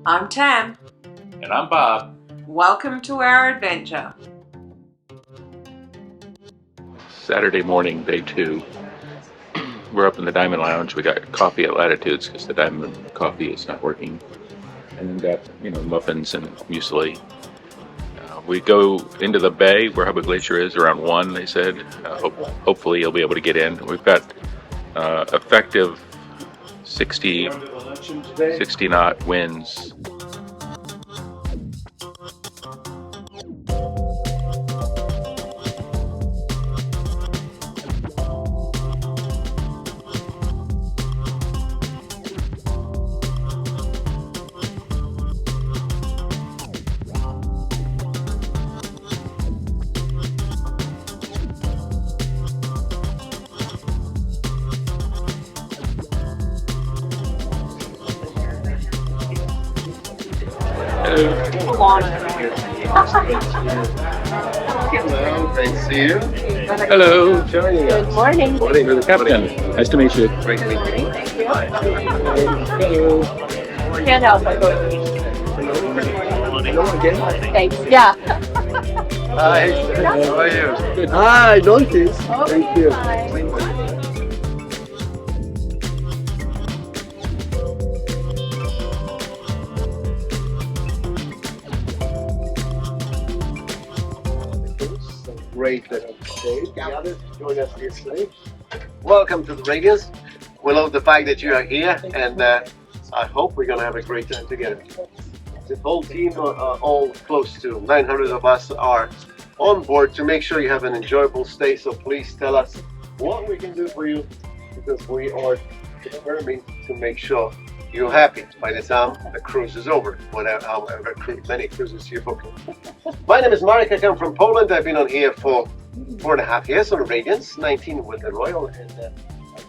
I'm Tam. And I'm Bob. Welcome to our adventure. Saturday morning, day 2. We're up in the Diamond Lounge. We got coffee at Latitudes because the Diamond coffee is not working. And then got, muffins and muesli. We go into the bay where Hubbard Glacier is around 1, they said. Hopefully you'll be able to get in. We've got effective 60 knot winds. Hello, great to see you. Hello. Good morning. You're the captain. Nice to meet you. Great to meet you. Hello. Can't help it. Thanks. Yeah. Hi, how are you? Good. Hi, notice. Thank you. Great that you gathered to join us here today. Welcome to the Radiance. We love the fact that you are here, and I hope we're gonna have a great time together. The whole team, all close to 900 of us, are on board to make sure you have an enjoyable stay. So please tell us what we can do for you, because we are determined to make sure you're happy by the time the cruise is over, however many cruises you're booking. My name is Marek. I come from Poland. I've been on here for 4.5 years on Radiance, 19 with the Royal, and I'm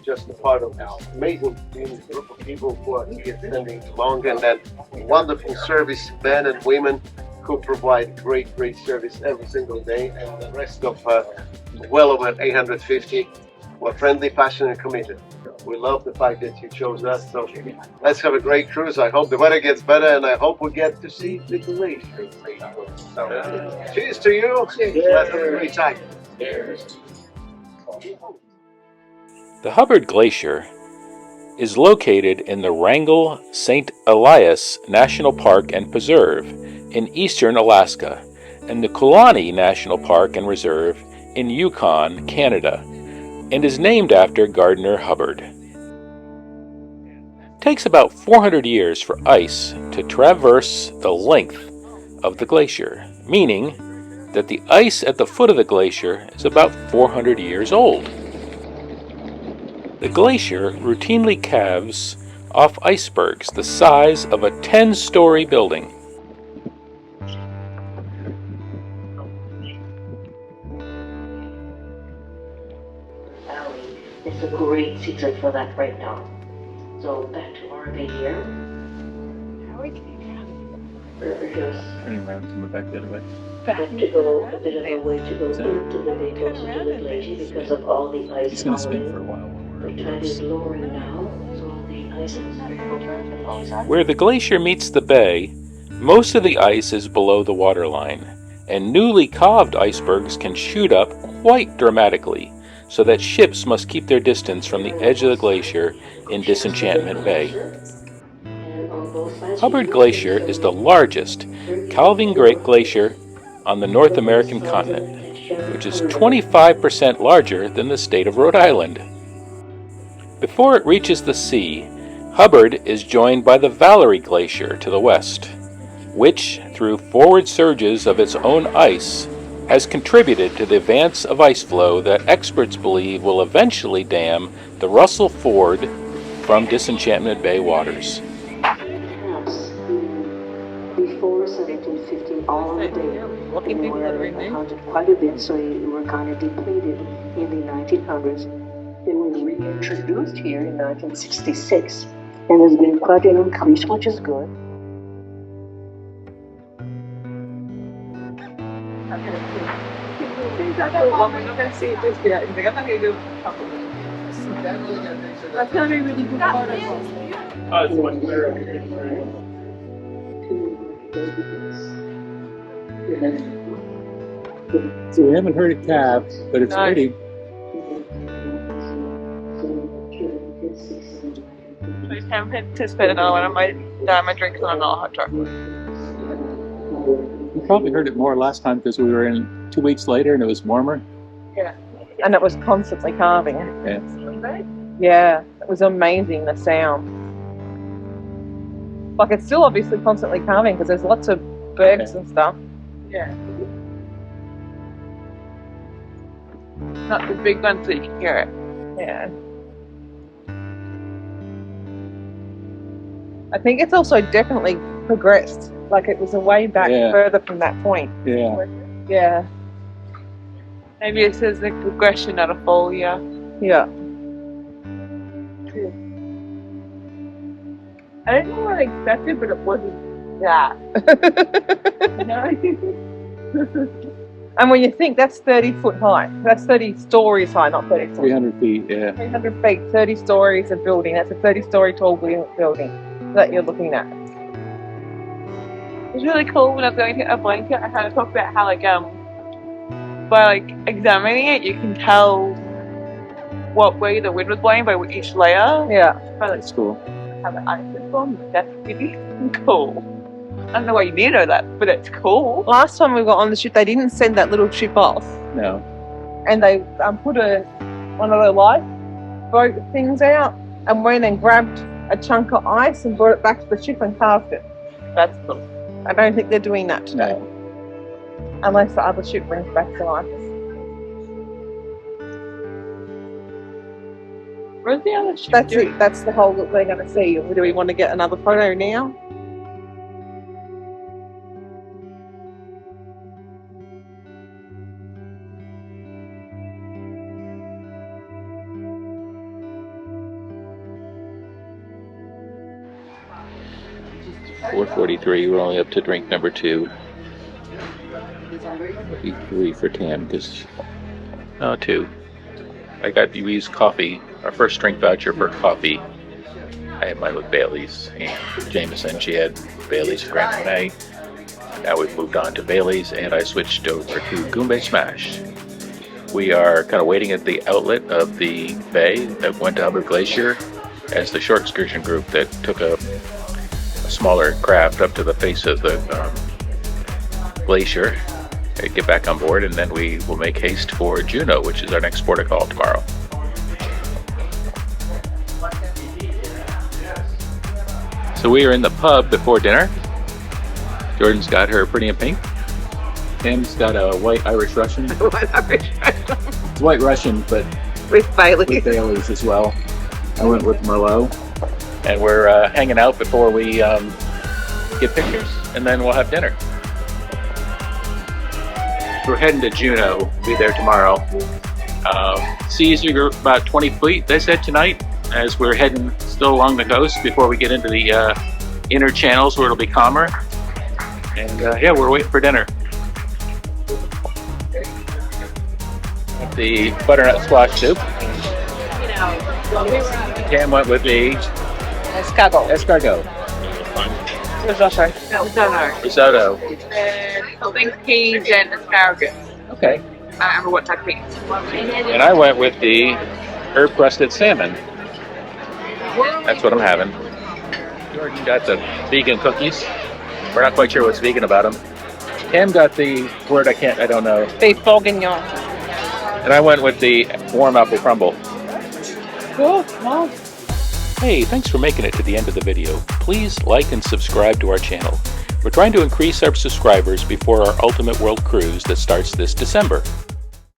just a part of this amazing team, group of people who are here standing along, and then wonderful service men and women who provide great service every single day, and the rest of well over 850 who are friendly, passionate, and committed. We love the fact that you chose us, so let's have a great cruise. I hope the weather gets better, and I hope we get to see the glacier. So, cheers to you. Let's have a great time. The Hubbard Glacier is located in the Wrangell St. Elias National Park and Preserve in eastern Alaska and the Kulani National Park and Reserve in Yukon, Canada, and is named after Gardner Hubbard. It takes about 400 years for ice to traverse the length of the glacier, meaning that the ice at the foot of the glacier is about 400 years old. The glacier routinely calves off icebergs the size of a 10-story building. It's a great season for that right now. So back to our bay here. We're just Turning around and back the other way. have to go a bit of a way to go into the bay, closer to the glacier because of all the ice. It's going to spin for a while. The tide is lowering now, so the ice is. Where the glacier meets the bay, most of the ice is below the waterline, and newly calved icebergs can shoot up quite dramatically, so that ships must keep their distance from the edge of the glacier in Disenchantment Bay. Hubbard Glacier is the largest calving glacier on the North American continent, which is 25% larger than the state of Rhode Island. Before it reaches the sea, Hubbard is joined by the Valerie Glacier to the west, which, through forward surges of its own ice, has contributed to the advance of ice flow that experts believe will eventually dam the Russell Ford from Disenchantment Bay waters. Before 1750, all of the day, we were hunted quite a bit, so we were kind of depleted in the 1900s. It was reintroduced here in 1966, and there's been quite an increase, which is good. So we haven't heard a calf, but it's pretty. I'm tempted to spend another one of my diamond drinks on another hot chocolate. We probably heard it more last time because we were in 2 weeks later and it was warmer. Yeah. And it was constantly carving. Yeah. Yeah. It was amazing, the sound. Like, it's still obviously constantly carving because there's lots of bergs and stuff. Yeah. Not the big ones that you can hear it. Yeah. I think it's also definitely progressed. Like, it was a way back further from that point. Yeah. Yeah. Maybe it says the progression, not a fall, yeah. Yeah. I didn't know what I expected, but it wasn't that. And when you think that's 30 foot high, that's 30 stories high, not 30 stories. 300 feet, yeah. 300 feet, 30 stories of building. That's a 30-story tall building that you're looking at. It was really cool when I was going to a blanket. I kind of talked about how, like, by like examining it, you can tell what way the wind was blowing by each layer. Yeah, That's cool. How the ice is formed. That's really cool. I don't know why you need to know that, but it's cool. Last time we got on the ship, they didn't send that little ship off. No. And they put one of the lifeboat things out and went and grabbed a chunk of ice and brought it back to the ship and carved it. That's cool. I don't think they're doing that today. No. Unless the other ship brings back some ice. Where's the other ship? That's it. That's the hole that we're going to see. Do we want to get another photo now? $4.43. We're only up to drink number 2. Maybe 3 for Tam because 2. We used coffee. Our first drink voucher for coffee. I had mine with Bailey's, and Jameson, she had Bailey's Grand Marnier. Now we've moved on to Bailey's, and I switched over to Goombay Smash. We are kind of waiting at the outlet of the bay that went to Hubbard Glacier as the short excursion group that took a smaller craft up to the face of the glacier. Get back on board, and then we will make haste for Juneau, which is our next port of call tomorrow. So we are in the pub before dinner. Jordan's got her Pretty in Pink. Tim's got a white Irish Russian. White Irish Russian. It's white Russian, but with Bailey's. As well. I went with Merlot. And we're hanging out before we get pictures, and then we'll have dinner. We're heading to Juneau. We'll be there tomorrow. Seas are about 20 feet, they said tonight, as we're heading still along the coast before we get into the inner channels where it'll be calmer. And yeah, we're waiting for dinner. The butternut squash soup. Tam went with the escargot. Risotto. Something peas and asparagus. Okay. I don't remember what type of peas. And I went with the herb-crusted salmon. That's what I'm having. Jordan got the vegan cookies. We're not quite sure what's vegan about them. Tam got the word I don't know. Beef bourguignon. And I went with the warm apple crumble. Cool. Wow. Hey, thanks for making it to the end of the video. Please like and subscribe to our channel. We're trying to increase our subscribers before our Ultimate World Cruise that starts this December.